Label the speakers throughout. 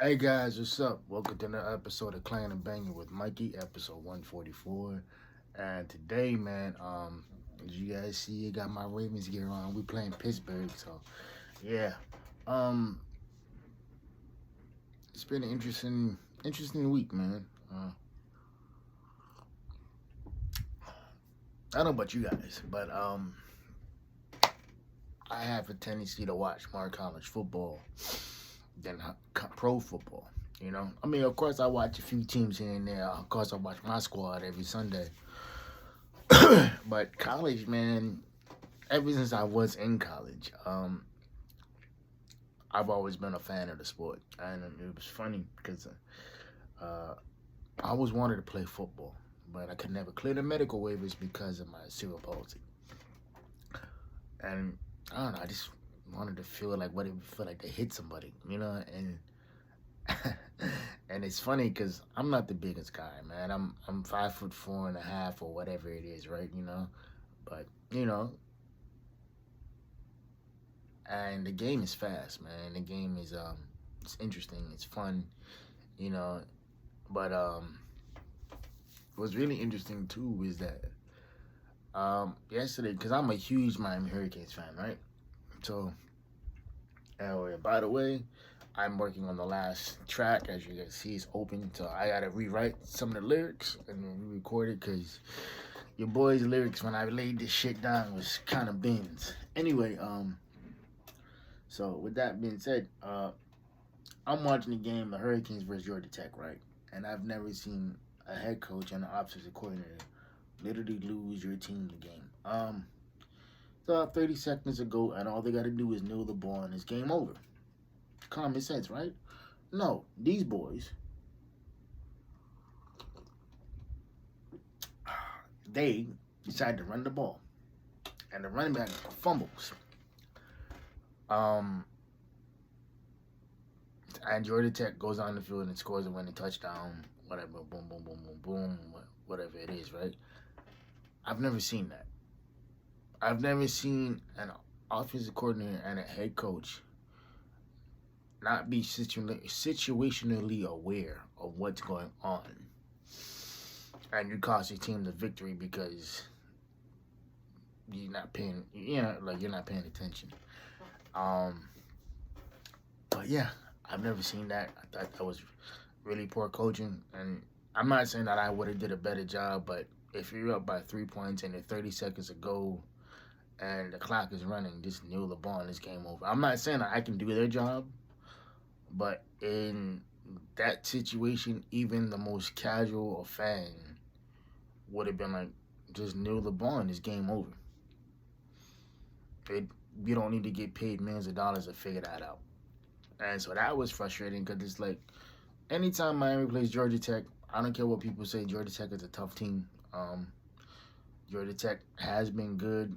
Speaker 1: Hey guys, what's up? Welcome to another episode of Clangin and Bangin with Mikey, episode 144. And today, man, as you guys see, I got my Ravens gear on. We playing Pittsburgh, so yeah. Um, it's been an interesting week, man. I don't know about you guys, but I have a tendency to watch more college football than pro football. I mean, of course, I watch a few teams here and there. Of course, I watch my squad every Sunday. But college, man, ever since I was in college, I've always been a fan of the sport, and it was funny because uh, I always wanted to play football, but I could never clear the medical waivers because of my cerebral palsy. And I don't know, I just wanted to feel like what it would feel like to hit somebody, and and it's funny because I'm not the biggest guy, man. I'm 5'4.5" or whatever it is, right? But and the game is fast, man. The game is it's interesting, it's fun, you know. But what's really interesting too is that yesterday, because I'm a huge Miami Hurricanes fan, right? So by the way, I'm working on the last track. As you guys see, it's open, so I gotta rewrite some of the lyrics and then re-record it because your boy's lyrics when I laid this shit down was kind of bins. Anyway, so with that being said, I'm watching the game, the Hurricanes versus Georgia Tech, right? And I've never seen a head coach and an offensive coordinator literally lose your team the game. So 30 seconds ago, and all they got to do is kneel the ball, and it's game over. Common sense, right? No, these boys, they decide to run the ball, and the running back fumbles. Um, and Georgia Tech goes on the field and scores a winning touchdown, whatever, boom, boom, boom, boom, boom, whatever it is, right? I've never seen that. I've never seen an offensive coordinator and a head coach not be situationally aware of what's going on, and you cost your team the victory because you're not paying attention. Um, but yeah, I've never seen that. I thought that was really poor coaching, and I'm not saying that I would have did a better job, but if you're up by 3 points and there's 30 seconds to go and the clock is running, just kneel the ball and this game over. I'm not saying that I can do their job, but in that situation, even the most casual fan would have been like, just kneel the ball and this game over. It, you don't need to get paid millions of dollars to figure that out. And so that was frustrating because it's like, anytime Miami plays Georgia Tech, I don't care what people say, Georgia Tech is a tough team. Georgia Tech has been good,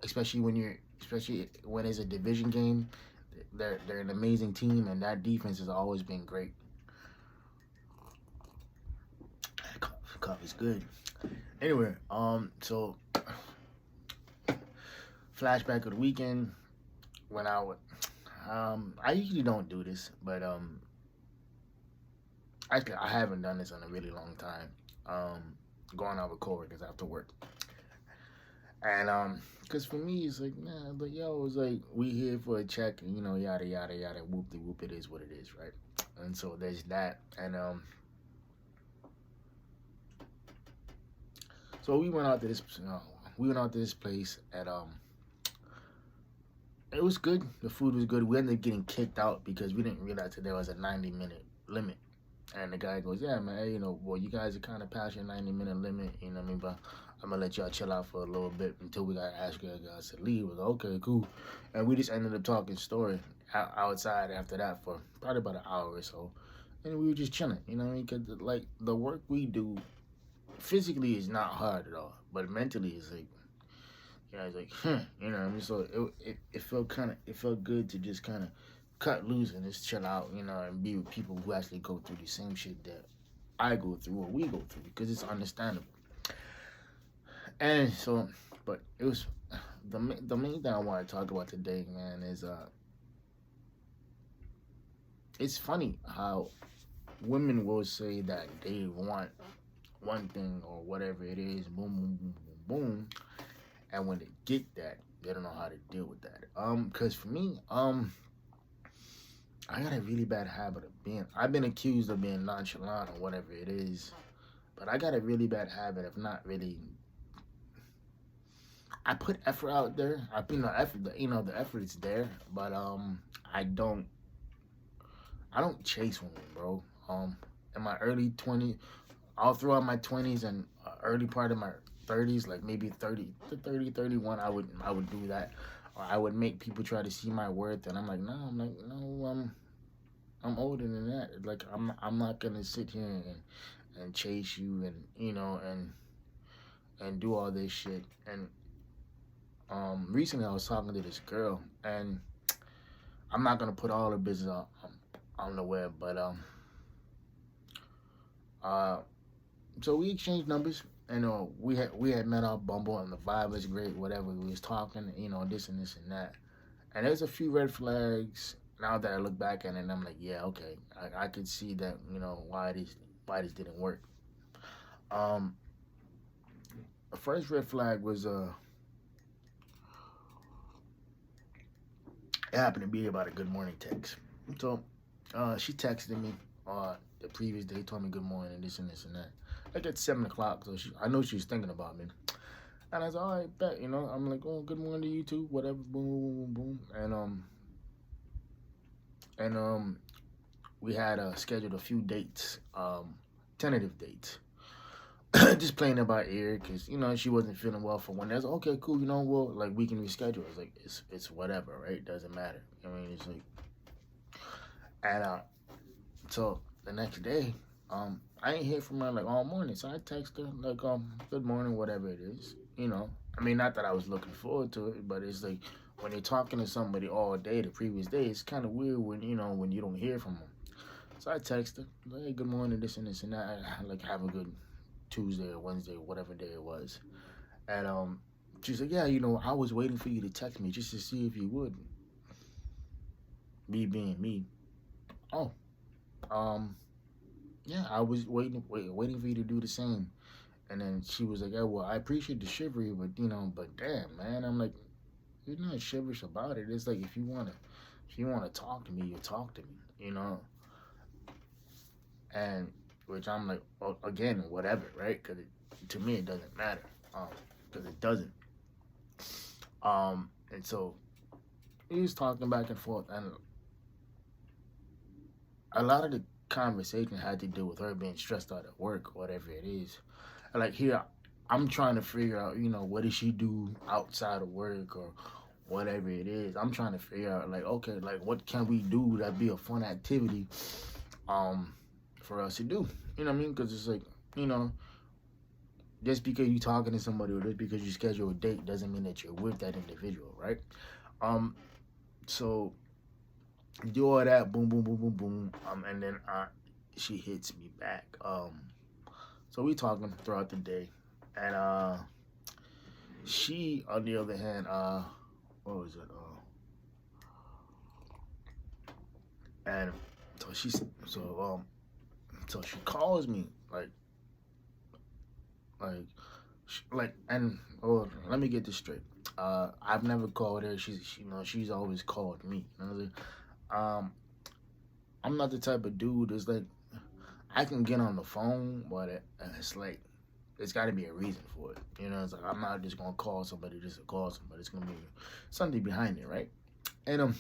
Speaker 1: especially when it's a division game. They're an amazing team, and that defense has always been great. Cough is good. Anyway, so flashback of the weekend when I usually don't do this, but I haven't done this in a really long time. Going out with coworkers after work, and cause for me it's like, nah, but yo, it's like we here for a check, and yada yada yada, whoop de whoop, it is what it is, right? And so there's that, and so we went out to this place at it was good. The food was good. We ended up getting kicked out because we didn't realize that there was a 90-minute limit. And the guy goes, yeah, man, hey, well, you guys are kind of past your 90-minute limit, you know what I mean? But I'm going to let y'all chill out for a little bit until we got to ask you guys to leave. We're like, okay, cool. And we just ended up talking story outside after that for probably about an hour or so. And we were just chilling, you know what I mean? Because, like, the work we do physically is not hard at all. But mentally, it's like, it's like, you know what I mean? So it felt good to just kind of cut loose and just chill out, and be with people who actually go through the same shit that I go through or we go through, because it's understandable. And so, but it was the main thing I want to talk about today, man, is it's funny how women will say that they want one thing or whatever it is, boom, boom, boom, boom, boom, and when they get that, they don't know how to deal with that. Cause for me, I got a really bad habit of being. I've been accused of being nonchalant or whatever it is, but I got a really bad habit of not really. I put effort out there. Effort. The effort is there, but I don't chase women, bro. In my early 20s, all throughout my 20s and early part of my 30s, like maybe 30 to 30, 31, I would do that. Or I would make people try to see my worth, and I'm like, no, I'm older than that. Like I'm not gonna sit here and chase you and and do all this shit. And recently I was talking to this girl, and I'm not gonna put all her business on the web, but uh so we exchanged numbers, and we had met off Bumble, and the vibe was great. Whatever, we was talking, this and this and that. And there's a few red flags now that I look back at it, and I'm like, yeah, okay, I could see that, why this didn't work. Um, the first red flag was it happened to be about a good morning text. So, she texted me the previous day, told me good morning, this and this and that. Like at 7 o'clock, so I know she was thinking about me. And I was all right, bet, I'm like, oh, good morning to you too, whatever, boom, boom, boom, boom, and we had scheduled a few dates, tentative dates, just playing it by ear, because she wasn't feeling well for one. That's okay, cool, well, like we can reschedule. It's like it's whatever, right? Doesn't matter. I mean, it's like, and so the next day, I ain't hear from her like all morning, so I text her like, good morning, whatever it is, I mean, not that I was looking forward to it, but it's like when you're talking to somebody all day the previous day, it's kind of weird when when you don't hear from them. So I text her, like, hey, good morning, this and this and that. Like, have a good Tuesday or Wednesday or whatever day it was. And she's like, yeah, I was waiting for you to text me just to see if you would. Me being me. Oh, yeah, I was waiting for you to do the same. And then she was like, yeah, well, I appreciate the chivalry, but but damn, man, I'm like, you're not chivalrous about it. It's like if you wanna talk to me, you talk to me, and which I'm like, well, again, whatever, right? Because to me it doesn't matter, because it doesn't. And so he was talking back and forth, and a lot of the conversation had to do with her being stressed out at work, whatever it is. Like here, I'm trying to figure out, what does she do outside of work or whatever it is. I'm trying to figure out, like, okay, like what can we do that'd be a fun activity, for us to do. You know what I mean? Because it's like, just because you talking to somebody or just because you schedule a date doesn't mean that you're with that individual, right? Um, so you do all that, boom, boom, boom, boom, boom, and then she hits me back. So we talking throughout the day, and she, on the other hand, what was it? And so she calls me and let me get this straight. I've never called her. She's always called me. Um, I'm not the type of dude that's like, I can get on the phone, but it's like, it's got to be a reason for it. It's like, I'm not just gonna call somebody just to call somebody. It's gonna be something behind it, right? And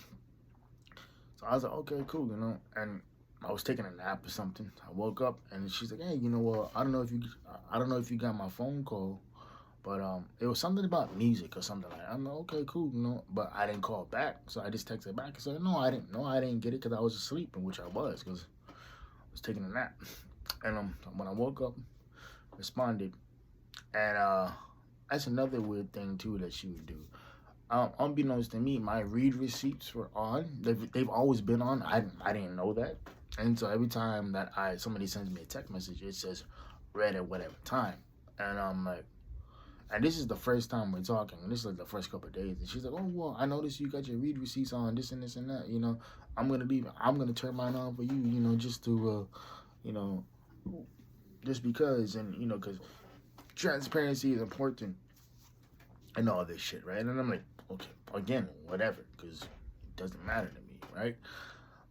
Speaker 1: so I was like, okay, cool, and I was taking a nap or something. I woke up and she's like, hey, I don't know if you got my phone call, but it was something about music or something like that. I'm like, okay, cool, but I didn't call back, so I just texted back and said, no, I didn't get it because I was asleep, in which I was, because I was taking a nap. And when I woke up, responded, and that's another weird thing too that she would do. Unbeknownst to me, my read receipts were on. They've always been on. I didn't know that, and so every time that somebody sends me a text message, it says read at whatever time, and I'm like, and this is the first time we're talking. And this is like the first couple of days, and she's like, oh well, I noticed you got your read receipts on, this and this and that. I'm gonna leave. I'm gonna turn mine on for you. Just to, you know, just because, and because transparency is important and all this shit, right? And I'm like, okay, again, whatever, because it doesn't matter to me, right?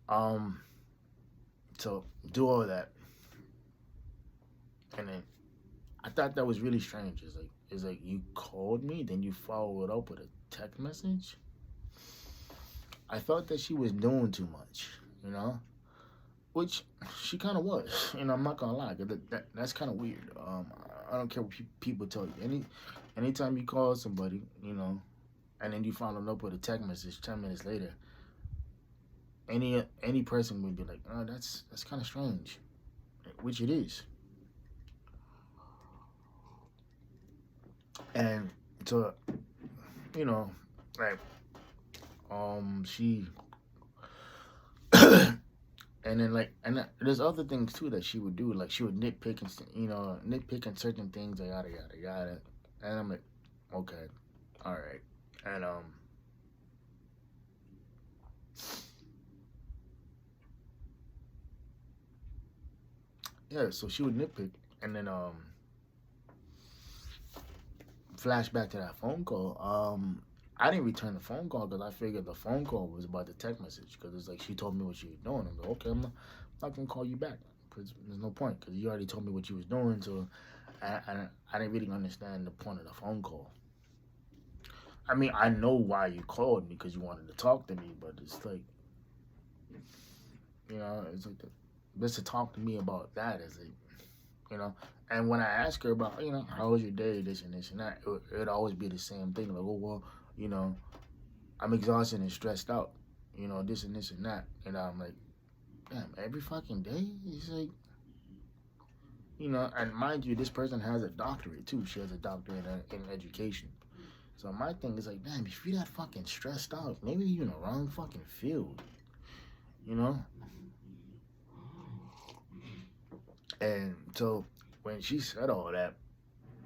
Speaker 1: Um, so do all that, and then I thought that was really strange. It's like you called me, then you followed up with a text message. I thought that she was doing too much, you know, which she kind of was. I'm not gonna lie, 'cause that's kind of weird. I don't care what people tell you. Anytime you call somebody, and then you follow up with a text message 10 minutes later, any person would be like, oh, that's kind of strange, which it is. And so, you know, like, she, and then there's other things too that she would do. Like she would nitpick and nitpick on certain things, yada yada yada. And I'm like, okay, all right, and yeah. So she would nitpick, and then flashback to that phone call. I didn't return the phone call because I figured the phone call was about the text message. Because it's like she told me what she was doing. I'm like, okay, I'm not gonna call you back because there's no point. Because you already told me what you was doing. So I didn't really understand the point of the phone call. I mean, I know why you called me because you wanted to talk to me, but it's like, it's like just to talk to me about that is like, you know. And when I ask her about, how was your day, this and that, it'd always be the same thing. Like, oh, well, you know, I'm exhausted and stressed out, this and this and that. And I'm like, damn, every fucking day? It's like, and mind you, this person has a doctorate too. She has a doctorate in education. So my thing is like, damn, if you're that fucking stressed out, maybe you're in the wrong fucking field, you know? And so when she said all that,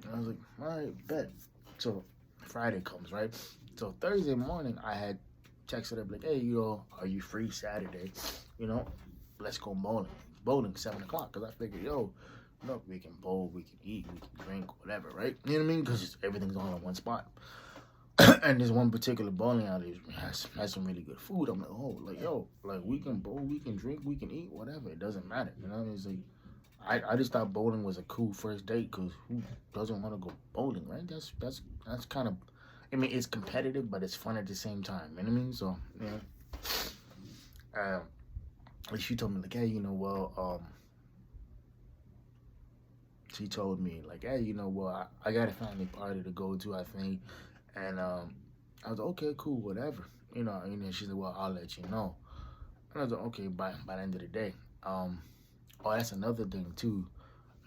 Speaker 1: I was like, all right, bet. So Friday comes, right? So Thursday morning, I had texted her like, hey, are you free Saturday? Let's go bowling. Bowling 7 o'clock, because I figured, look, we can bowl, we can eat, we can drink, whatever, right? You know what I mean? Because everything's all in one spot. And this one particular bowling alley has some really good food. I'm like, oh, like we can bowl, we can drink, we can eat, whatever. It doesn't matter. It's like I just thought bowling was a cool first date because who doesn't want to go bowling, right? That's kind of, I mean, it's competitive, but it's fun at the same time. You know what I mean? So yeah. She told me like, hey, she told me like, hey, I got a family party to go to, I think, and I was like, okay, cool, whatever, And then she said, well, I'll let you know. And I was like, okay, by the end of the day. Oh, that's another thing too.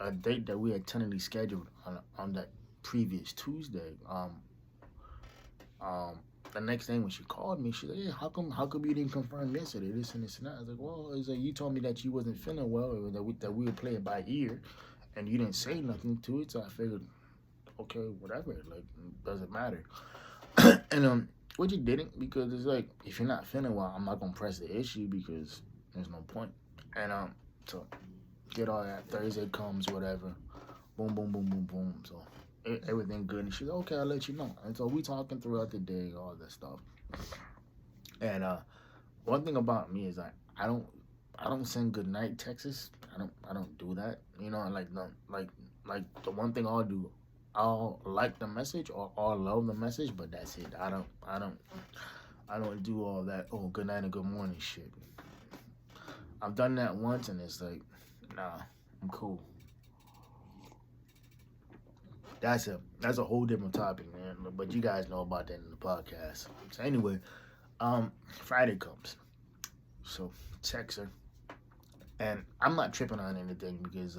Speaker 1: A date that we had tentatively scheduled on that previous Tuesday. Um, the next day when she called me, she's like, "Hey, how come you didn't confirm yesterday? This and this and that." I was like, "Well, it's like you told me that you wasn't feeling well, or that we would play it by ear, and you didn't say nothing to it. So I figured, okay, whatever. Like, doesn't matter." And which it didn't, because it's like if you're not feeling well, I'm not gonna press the issue because there's no point. And so get all that. Thursday comes, whatever. Boom, boom, boom, boom, boom. So everything good. And she's like, okay, I'll let you know. And so we talking throughout the day, all that stuff. And one thing about me is I don't send good night texts. I don't do that. Like the one thing I'll do, I'll like the message or I'll love the message, but that's it. I don't do all that. Oh, good night and good morning shit. I've done that once and it's like, nah, I'm cool. That's a whole different topic, man. But you guys know about that in the podcast. So anyway, Friday comes. So text her, and I'm not tripping on anything because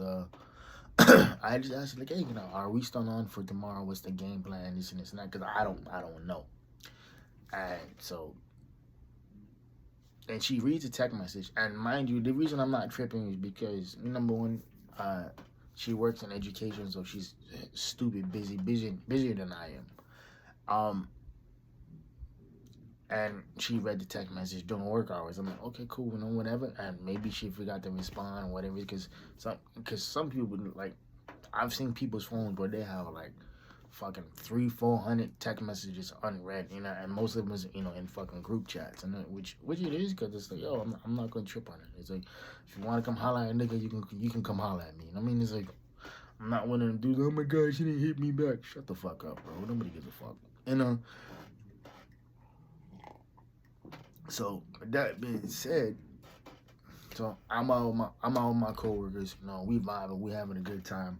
Speaker 1: I just asked her like, hey, are we still on for tomorrow? What's the game plan? This and this and that. Because I don't know. And so, and she reads the text message, and mind you, the reason I'm not tripping is because number one, she works in education, so she's stupid busy, busier than I am. Um, And she read the text message during work hours. I'm like, okay, cool, whatever. And maybe she forgot to respond or whatever. Because some people, like, I've seen people's phones where they have like fucking 300-400 text messages unread, and most of them is, in fucking group chats, and which it is, because it's like, yo, I'm not gonna trip on it. It's like, if you want to come holler at a nigga, you can come holler at me. I mean, it's like, I'm not one of them dudes. Oh my god, she didn't hit me back. Shut the fuck up, bro. Nobody gives a fuck. So with that being said, so I'm out with my coworkers. We vibing, we having a good time,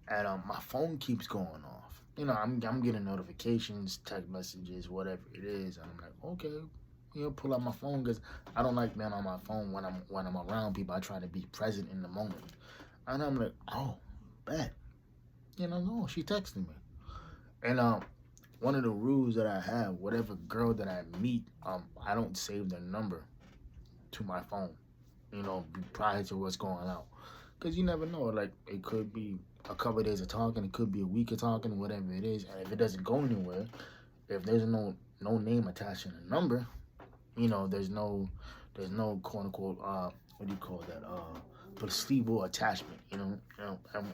Speaker 1: and my phone keeps going off. I'm getting notifications, text messages, whatever it is, and I'm like, okay, pull out my phone, because I don't like being on my phone when I'm around people. I try to be present in the moment, and I'm like, oh, bet, no, she texted me, and one of the rules that I have, whatever girl that I meet, I don't save their number to my phone, prior to what's going out. Because you never know, like, it could be a couple of days of talking, it could be a week of talking, whatever it is. And if it doesn't go anywhere, if there's no name attached to the number, there's no quote unquote, what do you call that? Placebo attachment, And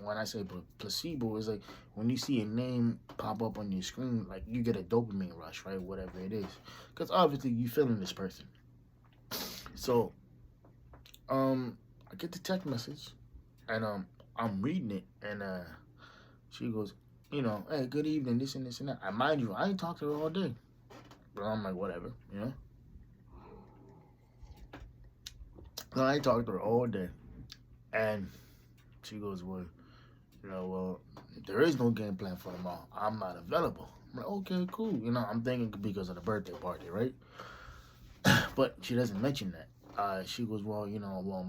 Speaker 1: when I say placebo, it's like when you see a name pop up on your screen, like, you get a dopamine rush, right? Whatever it is. Because obviously you feeling this person. So, I get the text message, and I'm reading it, and she goes, hey, good evening, this and this and that. I mind you, I ain't talked to her all day, but I'm like, whatever. So I ain't talked to her all day, and she goes, well, there is no game plan for tomorrow. I'm not available. I'm like, okay, cool. I'm thinking because of the birthday party, right? But she doesn't mention that. She goes, well,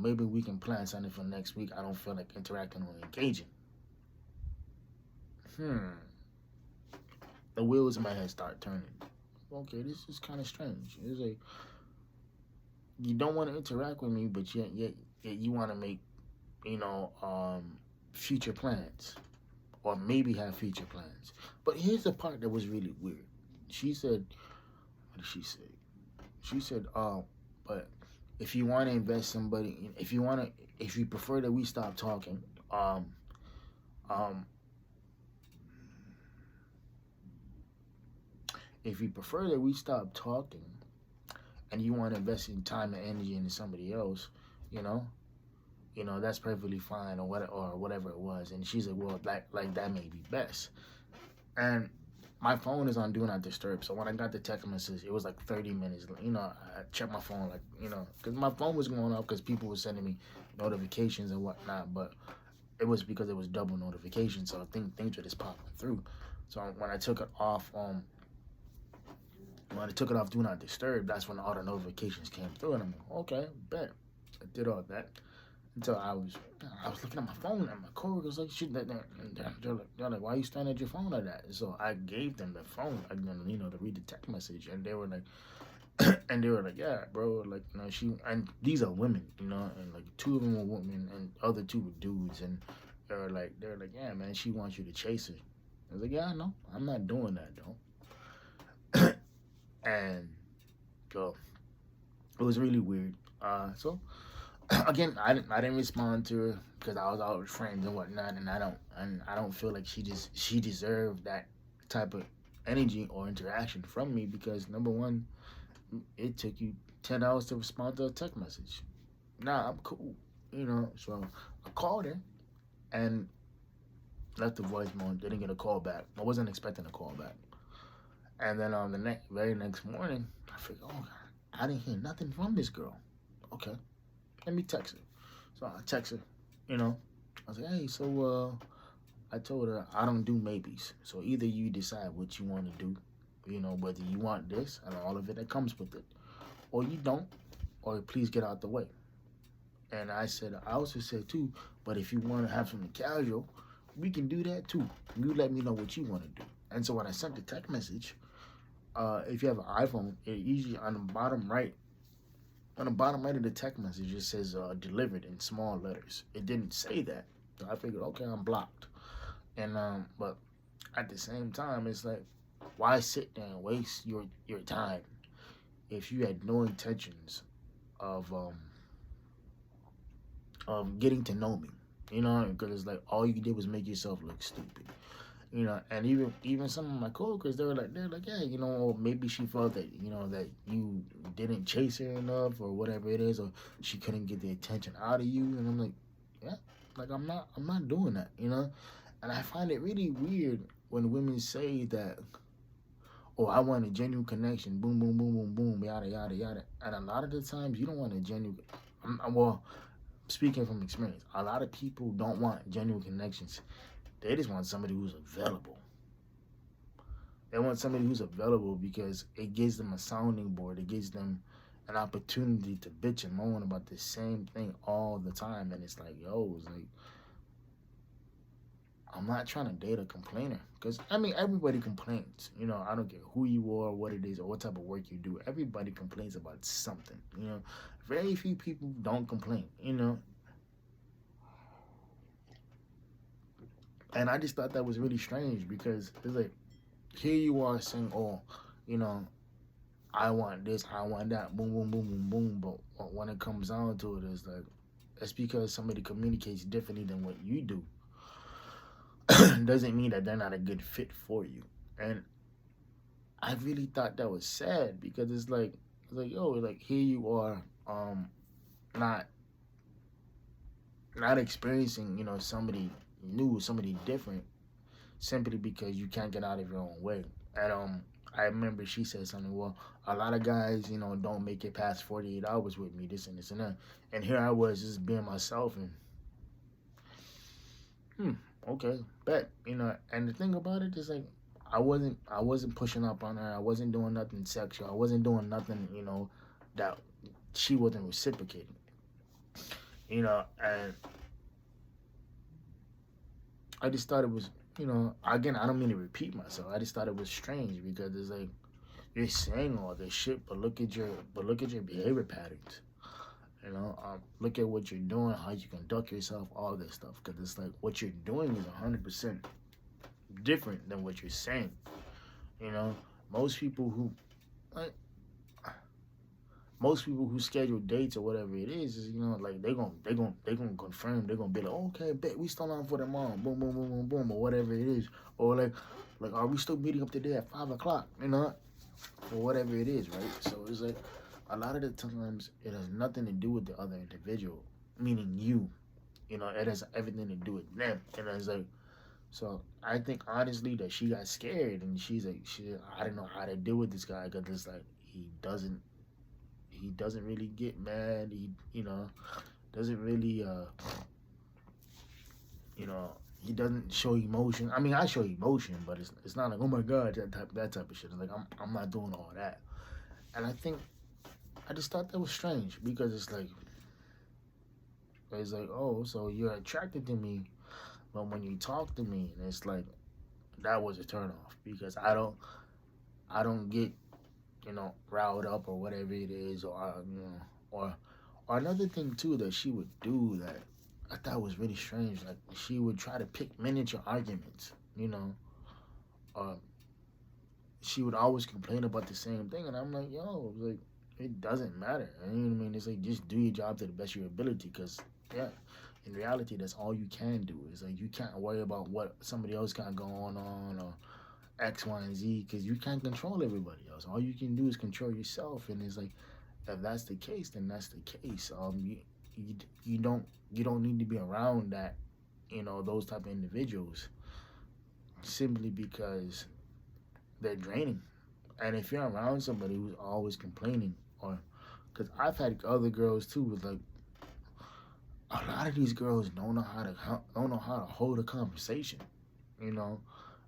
Speaker 1: maybe we can plan something for next week. I don't feel like interacting or engaging. The wheels in my head start turning. Okay, this is kind of strange. It's like, you don't want to interact with me, but yet you want to make, future plans, or maybe have future plans. But here's the part that was really weird. She said, what did she say? She said, but if you want to invest somebody, if you prefer that we stop talking, if you prefer that we stop talking, and you want to invest in time and energy into somebody else, that's perfectly fine, or whatever it was. And she's like, well, that may be best. And my phone is on Do Not Disturb, so when I got the text message, it was like 30 minutes. I checked my phone, because my phone was going off because people were sending me notifications and whatnot, but it was because it was double notifications, so I think things were just popping through. So when I took it off, Do Not Disturb, that's when all the notifications came through, and I'm like, okay, bet. I did all that. Until I was looking at my phone, and my coworkers like, shit, they're like, why are you staring at your phone like that? So I gave them the phone, to read the text message, and they were like, yeah, bro, like, and these are women, and like 2 of them were women, and other 2 were dudes, and they're like, yeah, man, she wants you to chase her. I was like, yeah, I know, I'm not doing that though. And so it was really weird. So again, I didn't respond to her because I was out with friends and whatnot, and I don't feel like she deserved that type of energy or interaction from me, because number one, it took you 10 hours to respond to a text message. Nah, I'm cool, So I called her and left a voicemail. Didn't get a call back. I wasn't expecting a call back. And then on the very next morning, I figured, oh, I didn't hear nothing from this girl. Okay, let me text her. So I text her, I was like, hey, so I told her I don't do maybes. So either you decide what you want to do, whether you want this and all of it that comes with it, or you don't, or please get out the way. And I also said too, but if you want to have something casual, we can do that too. You let me know what you want to do. And so when I sent the text message, if you have an iPhone, it usually on the bottom right of the text message, it says delivered in small letters. It didn't say that. So I figured, okay, I'm blocked. And but at the same time, it's like, why sit there and waste your time if you had no intentions of getting to know me, you know, because it's like all you did was make yourself look stupid, you know. And even some of my coworkers, they're like, yeah, you know, maybe she felt that, you know, that you didn't chase her enough or whatever it is, or she couldn't get the attention out of you. And I'm like, yeah, like I'm not doing that, you know. And I find it really weird when women say that, oh, I want a genuine connection, boom, boom, boom, boom, boom, yada, yada, yada. And a lot of the times, you don't want a genuine. Well, speaking from experience, a lot of people don't want genuine connections. They just want somebody who's available. They want somebody who's available because it gives them a sounding board. It gives them an opportunity to bitch and moan about the same thing all the time. And it's like, yo, it's like, I'm not trying to date a complainer. Because, I mean, everybody complains. You know, I don't care who you are, what it is, or what type of work you do. Everybody complains about something. You know, very few people don't complain, you know. And I just thought that was really strange because it's like, here you are saying, oh, you know, I want this, I want that, boom, boom, boom, boom, boom. But when it comes down to it, it's like, it's because somebody communicates differently than what you do. Doesn't mean that they're not a good fit for you. And I really thought that was sad because it's like, yo, like here you are, not not experiencing, you know, somebody new, somebody different, simply because you can't get out of your own way. And I remember she said something. Well, a lot of guys, you know, don't make it past 48 hours with me, this and this and that. And here I was just being myself, and hmm, okay, bet, you know. And the thing about it is like, I wasn't pushing up on her. I wasn't doing nothing sexual. I wasn't doing nothing, you know, that she wasn't reciprocating, you know. And I just thought it was, you know, again, I don't mean to repeat myself. I just thought it was strange because it's like, you're saying all this shit, but look at your behavior patterns. You know, look at what you're doing, how you conduct yourself, all this stuff. Because it's like what you're doing is 100% different than what you're saying. You know, most people who like most people who schedule dates or whatever it is, you know, like they gonna confirm. They're gonna be like, okay, bet we still on for tomorrow, boom, boom, boom, boom, boom, or whatever it is, or like are we still meeting up today at 5 o'clock? You know, or whatever it is, right? So it's like a lot of the times it has nothing to do with the other individual, meaning you. You know, it has everything to do with them. And it's like, so I think honestly that she got scared and she's like, I don't know how to deal with this guy because it's like he doesn't really get mad. He, you know, doesn't really you know, he doesn't show emotion. I mean, I show emotion, but it's not like, oh my god, that type of shit. It's like I'm not doing all that. And I just thought that was strange because it's like, oh, so you're attracted to me, but when you talk to me, and it's like that was a turnoff because I don't get, you know, riled up or whatever it is, or you know, or another thing too that she would do that I thought was really strange. Like she would try to pick miniature arguments, you know, or she would always complain about the same thing, and I'm like, yo, like it doesn't matter. You know what I mean? It's like just do your job to the best of your ability, because yeah, in reality, that's all you can do. It's like you can't worry about what somebody else got going on or X, Y, and Z, because you can't control everybody else. All you can do is control yourself, and it's like if that's the case, then that's the case. You, you don't need to be around that, you know, those type of individuals simply because they're draining. And if you're around somebody who's always complaining, or because I've had other girls too, with like a lot of these girls don't know how to hold a conversation. You know,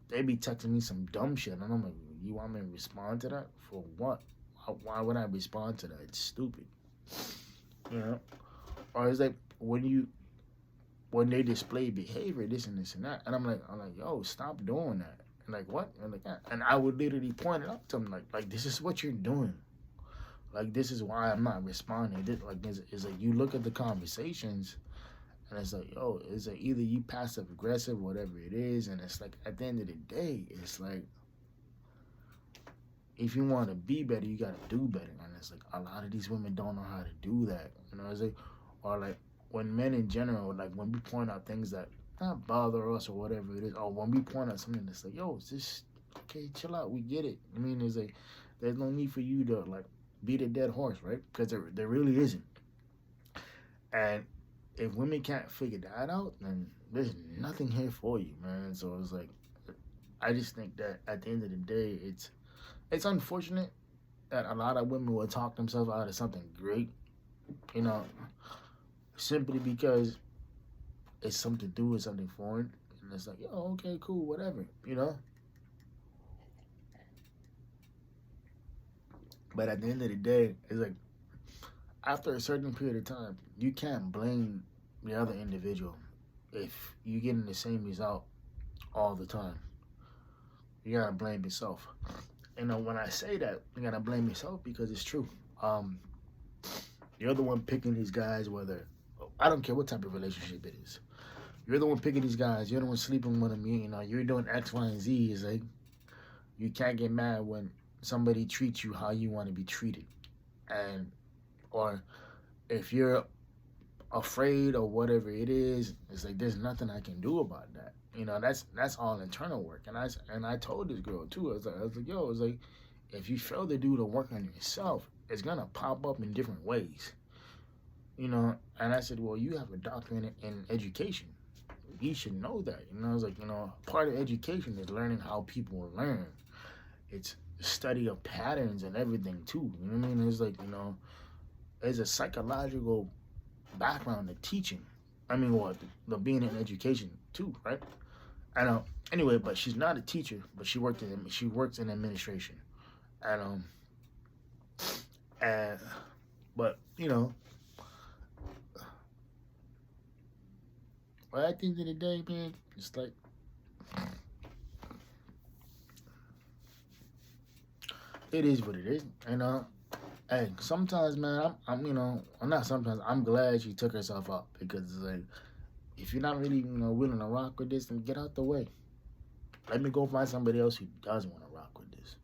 Speaker 1: they be texting me some dumb shit, and I'm like, you want me to respond to that for what? Why would I respond to that? It's stupid. You know, or it's like when they display behavior, this and this and that, and I'm like, yo, stop doing that. And like what? And like that. And I would literally point it out to them, like this is what you're doing. Like this is why I'm not responding. This, like it's like you look at the conversations, and it's like, yo, it's like either you passive aggressive, whatever it is, and it's like at the end of the day, it's like if you want to be better, you got to do better. And it's like a lot of these women don't know how to do that. You know, it's like, or like when men in general, like when we point out things that not bother us or whatever it is, or when we point out something that's like, yo, it's just okay, chill out, we get it. I mean, it's like there's no need for you to like beat a dead horse, right? Because there really isn't. And if women can't figure that out, then there's nothing here for you, man. So it's like, I just think that at the end of the day, it's unfortunate that a lot of women will talk themselves out of something great, you know, simply because it's something to do with something foreign, and it's like, oh, okay, cool, whatever, you know. But at the end of the day, it's like after a certain period of time, you can't blame the other individual if you're getting the same result all the time. You gotta blame yourself. You know, when I say that, you gotta blame yourself because it's true. Um, you're the one picking these guys, whether I don't care what type of relationship it is. You're the one picking these guys. You're the one sleeping with them. You know, you're doing X, Y, and Z. It's like you can't get mad when somebody treats you how you want to be treated, and or if you're afraid or whatever it is, it's like there's nothing I can do about that. You know, that's all internal work. And I told this girl too. I was like, yo, it's like if you fail to do the work on yourself, it's gonna pop up in different ways. You know, and I said, well, you have a doctorate in education. You should know that. You know, I was like, you know, part of education is learning how people learn. It's the study of patterns and everything too. You know what I mean? It's like, you know, there's a psychological background to teaching. I mean, what the being in education too, right? I know. Anyway, but she's not a teacher, but she works in administration, and and but you know, but at the end of the day, man, it's like it is what it is. And hey, sometimes, man, I'm you know, I'm not sometimes. I'm glad she took herself out because it's like if you're not really willing to rock with this, then get out the way. Let me go find somebody else who does want to rock with this.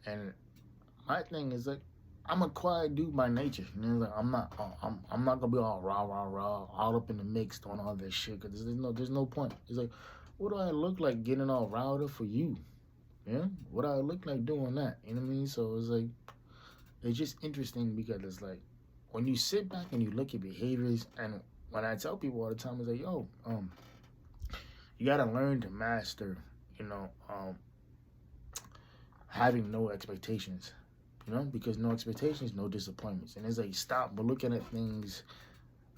Speaker 1: And my thing is like, I'm a quiet dude by nature. You know, like I'm not gonna be all rah rah rah, all up in the mix doing all this shit. Cause there's no point. It's like, what do I look like getting all riled up for you? Yeah, what do I look like doing that? You know what I mean? So it's like, it's just interesting because it's like, when you sit back and you look at behaviors, and when I tell people all the time, it's like, yo, you gotta learn to master, you know, having no expectations, because no expectations, no disappointments. And it's like, stop looking at things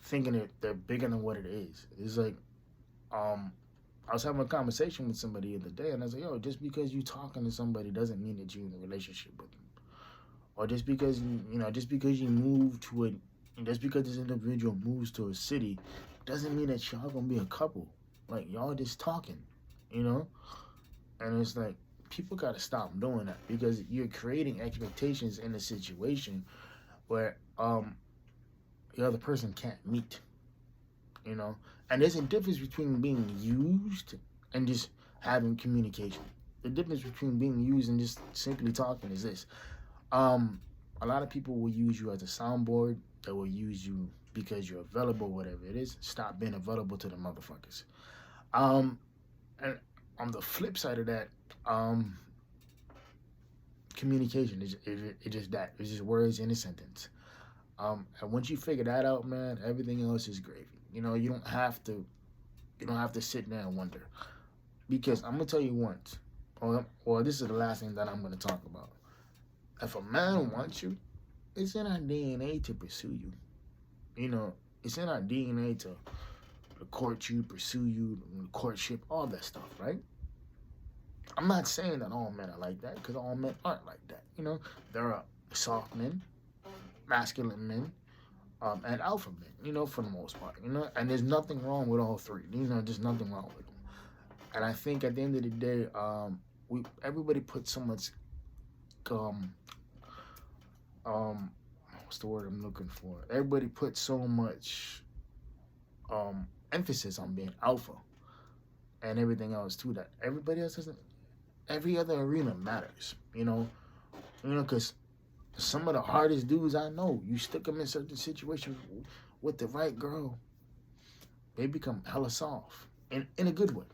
Speaker 1: thinking that they're bigger than what it is. It's like, I was having a conversation with somebody the other day, and I was like, yo, just because you talking to somebody doesn't mean that you're in a relationship with them. Or just because just because you move to just because this individual moves to a city, doesn't mean that y'all gonna be a couple. Like, y'all just talking, you know? And it's like, people gotta stop doing that because you're creating expectations in a situation where the other person can't meet, you know? And there's a difference between being used and just having communication. The difference between being used and just simply talking is this. A lot of people will use you as a soundboard. They will use you because you're available, whatever it is. Stop being available to the motherfuckers. And on the flip side of that, communication is just that. It's just words in a sentence. And once you figure that out, man, everything else is gravy. You know, you don't have to sit there and wonder. Because I'm gonna tell you once, or this is the last thing that I'm gonna talk about. If a man wants you, it's in our DNA to pursue you. You know, it's in our DNA to court you, pursue you, courtship, all that stuff, right? I'm not saying that all men are like that, because all men aren't like that. You know, there are soft men, masculine men, and alpha men, for the most part, and there's nothing wrong with all three, there's nothing wrong with them. And I think at the end of the day, everybody puts so much, what's the word I'm looking for? Everybody puts so much, emphasis on being alpha and everything else too, that everybody else doesn't. every other arena matters. Because some of the hardest dudes I know, you stick them in certain situations with the right girl, they become hella soft, in a good way.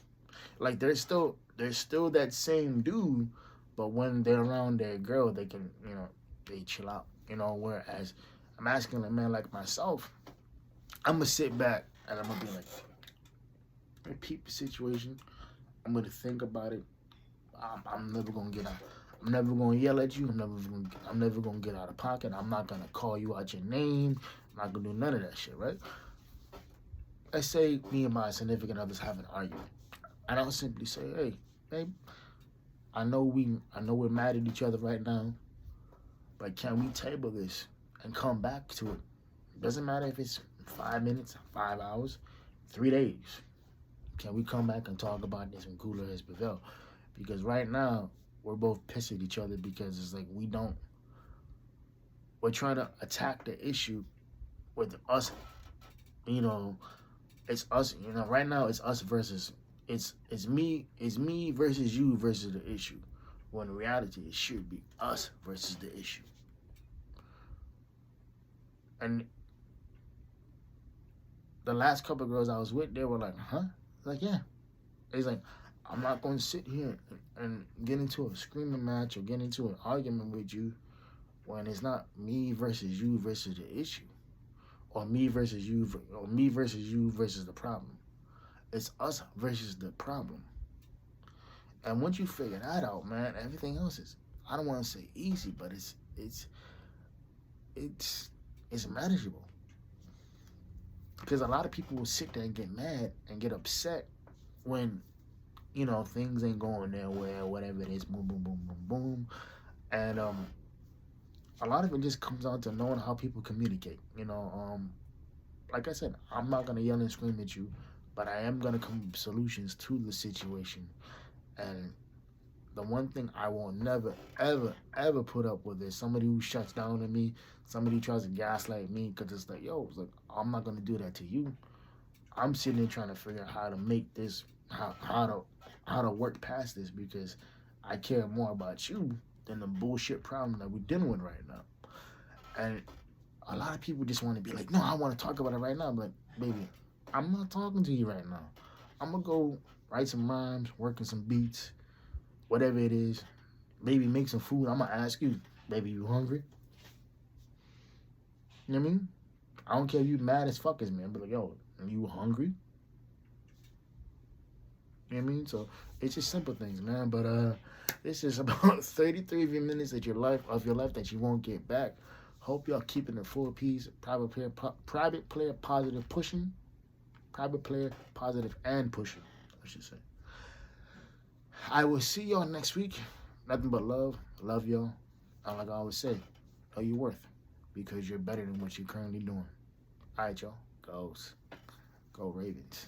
Speaker 1: Like there's still that same dude, but when they're around their girl, they can they chill out. Whereas I'm asking a man like myself, I'm gonna sit back and I'm gonna be like, repeat the situation. I'm gonna think about it. I'm never gonna get out. I'm never gonna yell at you. I'm never gonna get out of pocket. I'm not gonna call you out your name. I'm not gonna do none of that shit, right? Let's say me and my significant others have an argument, and I'll simply say, "Hey, babe, I know we're mad at each other right now, but can we table this and come back to it? Doesn't matter if it's 5 minutes, 5 hours, 3 days. Can we come back and talk about this when cooler has prevailed? Because right now we're both pissed at each other because it's like we're trying to attack the issue with us. You know, it's us. Right now it's us versus it's me versus you versus the issue. When in reality it should be us versus the issue. And the last couple of girls I was with, they were like, huh? Like, yeah. It's like, I'm not going to sit here and get into a screaming match or get into an argument with you when it's not me versus you versus the issue, or me versus you, or me versus you versus the problem. It's us versus the problem. And once you figure that out, man, everything else is, I don't want to say easy, but it's manageable. Because a lot of people will sit there and get mad and get upset when things ain't going their way or whatever it is. Boom, boom, boom, boom, boom. And a lot of it just comes down to knowing how people communicate. Like I said, I'm not gonna yell and scream at you, but I am gonna come up with solutions to the situation. And the one thing I will never, ever, ever put up with is somebody who shuts down on me, somebody who tries to gaslight me, because it's like, yo, it's like, I'm not gonna do that to you. I'm sitting there trying to figure out how to make this, how to work past this, because I care more about you than the bullshit problem that we're dealing with right now. And a lot of people just want to be like, no, I want to talk about it right now. But baby, I'm not talking to you right now. I'm gonna go write some rhymes, working some beats, whatever it is. Maybe make some food. I'm gonna ask you, baby, you hungry? You know what I mean? I don't care if you mad as fuck as me. I'm like, yo, are you hungry? You know what I mean? So it's just simple things, man. But this is about 33 minutes of your life that you won't get back. Hope y'all keeping it full piece. Private player positive pushing. Private player positive and pushing, I should say. I will see y'all next week. Nothing but love. Love y'all. And like I always say, know your worth, because you're better than what you're currently doing. All right, y'all. Go Ravens.